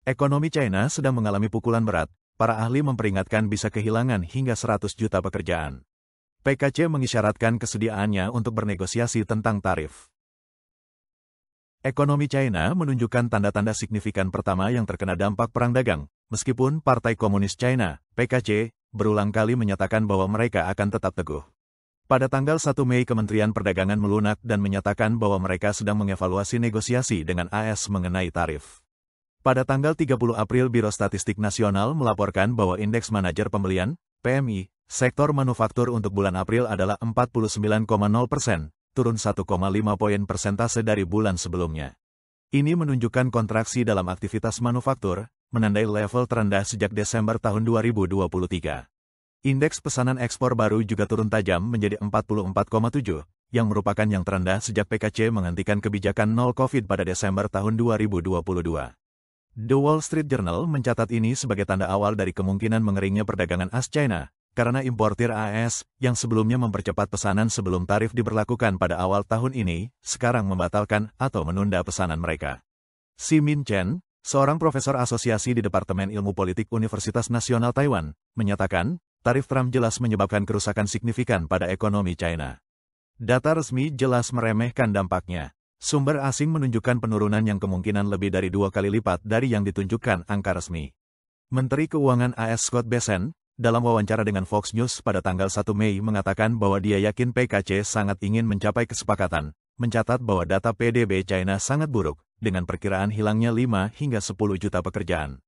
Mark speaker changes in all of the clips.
Speaker 1: Ekonomi China sedang mengalami pukulan berat, para ahli memperingatkan bisa kehilangan hingga 100 juta pekerjaan. PKC mengisyaratkan kesediaannya untuk bernegosiasi tentang tarif. Ekonomi China menunjukkan tanda-tanda signifikan pertama yang terkena dampak perang dagang, meskipun Partai Komunis China, PKC, berulang kali menyatakan bahwa mereka akan tetap teguh. Pada tanggal 1 Mei Kementerian Perdagangan melunak dan menyatakan bahwa mereka sedang mengevaluasi negosiasi dengan AS mengenai tarif. Pada tanggal 30 April Biro Statistik Nasional melaporkan bahwa Indeks Manajer Pembelian, PMI, sektor manufaktur untuk bulan April adalah 49,0%, turun 1,5 poin persentase dari bulan sebelumnya. Ini menunjukkan kontraksi dalam aktivitas manufaktur, menandai level terendah sejak Desember tahun 2023. Indeks pesanan ekspor baru juga turun tajam menjadi 44,7, yang merupakan yang terendah sejak PKC menghentikan kebijakan nol COVID pada Desember tahun 2022. The Wall Street Journal mencatat ini sebagai tanda awal dari kemungkinan mengeringnya perdagangan AS China, karena importir AS yang sebelumnya mempercepat pesanan sebelum tarif diberlakukan pada awal tahun ini, sekarang membatalkan atau menunda pesanan mereka. Xi Min Chen, seorang profesor asosiasi di Departemen Ilmu Politik Universitas Nasional Taiwan, menyatakan, tarif Trump jelas menyebabkan kerusakan signifikan pada ekonomi China. Data resmi jelas meremehkan dampaknya. Sumber asing menunjukkan penurunan yang kemungkinan lebih dari 2 kali lipat dari yang ditunjukkan angka resmi. Menteri Keuangan AS Scott Bessent, dalam wawancara dengan Fox News pada tanggal 1 Mei mengatakan bahwa dia yakin PKC sangat ingin mencapai kesepakatan, mencatat bahwa data PDB China sangat buruk, dengan perkiraan hilangnya 5 hingga 10 juta pekerjaan.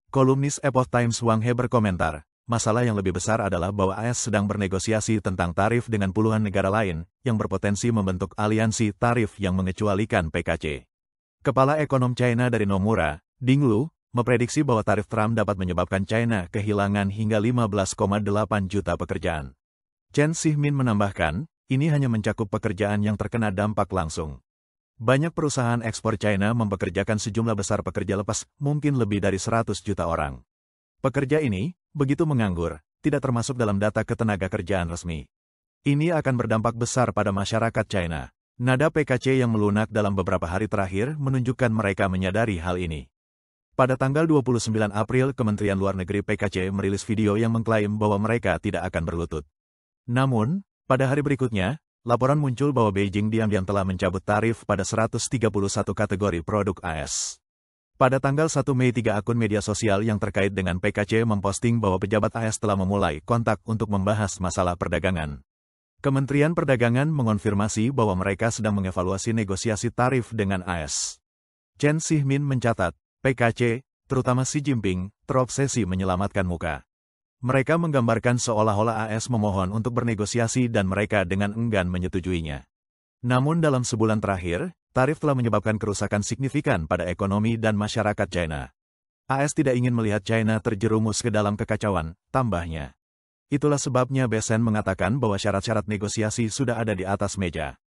Speaker 1: Kolumnis Epoch Times Wang He berkomentar, masalah yang lebih besar adalah bahwa AS sedang bernegosiasi tentang tarif dengan puluhan negara lain, yang berpotensi membentuk aliansi tarif yang mengecualikan PKC. Kepala Ekonom China dari Nomura, Ding Lu, memprediksi bahwa tarif Trump dapat menyebabkan China kehilangan hingga 15,8 juta pekerjaan. Chen Ximin menambahkan, ini hanya mencakup pekerjaan yang terkena dampak langsung. Banyak perusahaan ekspor China mempekerjakan sejumlah besar pekerja lepas, mungkin lebih dari 100 juta orang. Pekerja ini, begitu menganggur, tidak termasuk dalam data ketenagakerjaan resmi. Ini akan berdampak besar pada masyarakat China. Nada PKC yang melunak dalam beberapa hari terakhir menunjukkan mereka menyadari hal ini. Pada tanggal 29 April, Kementerian Luar Negeri PKC merilis video yang mengklaim bahwa mereka tidak akan berlutut. Namun, pada hari berikutnya, laporan muncul bahwa Beijing diam-diam telah mencabut tarif pada 131 kategori produk AS. Pada tanggal 1 Mei 3 akun media sosial yang terkait dengan PKC memposting bahwa pejabat AS telah memulai kontak untuk membahas masalah perdagangan. Kementerian Perdagangan mengonfirmasi bahwa mereka sedang mengevaluasi negosiasi tarif dengan AS. Chen Ximin mencatat, PKC, terutama Xi Jinping, terobsesi menyelamatkan muka. Mereka menggambarkan seolah-olah AS memohon untuk bernegosiasi dan mereka dengan enggan menyetujuinya. Namun dalam sebulan terakhir, tarif telah menyebabkan kerusakan signifikan pada ekonomi dan masyarakat China. AS tidak ingin melihat China terjerumus ke dalam kekacauan, tambahnya. Itulah sebabnya Bessent mengatakan bahwa syarat-syarat negosiasi sudah ada di atas meja.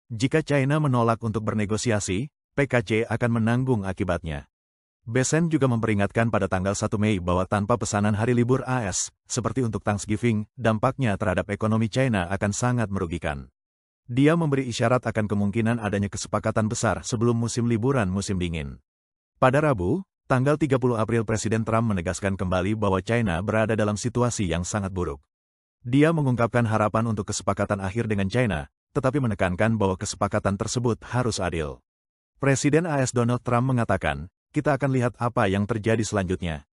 Speaker 1: Jika China menolak untuk bernegosiasi, PKC akan menanggung akibatnya. Bessent juga memperingatkan pada tanggal 1 Mei bahwa tanpa pesanan hari libur AS, seperti untuk Thanksgiving, dampaknya terhadap ekonomi China akan sangat merugikan. Dia memberi isyarat akan kemungkinan adanya kesepakatan besar sebelum musim liburan musim dingin. Pada Rabu, tanggal 30 April Presiden Trump menegaskan kembali bahwa China berada dalam situasi yang sangat buruk. Dia mengungkapkan harapan untuk kesepakatan akhir dengan China, tetapi menekankan bahwa kesepakatan tersebut harus adil. Presiden AS Donald Trump mengatakan, kita akan lihat apa yang terjadi selanjutnya.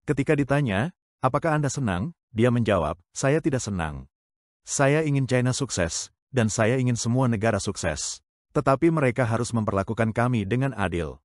Speaker 1: Ketika ditanya, apakah Anda senang? Dia menjawab, saya tidak senang. Saya ingin China sukses. Dan saya ingin semua negara sukses. Tetapi mereka harus memperlakukan kami dengan adil.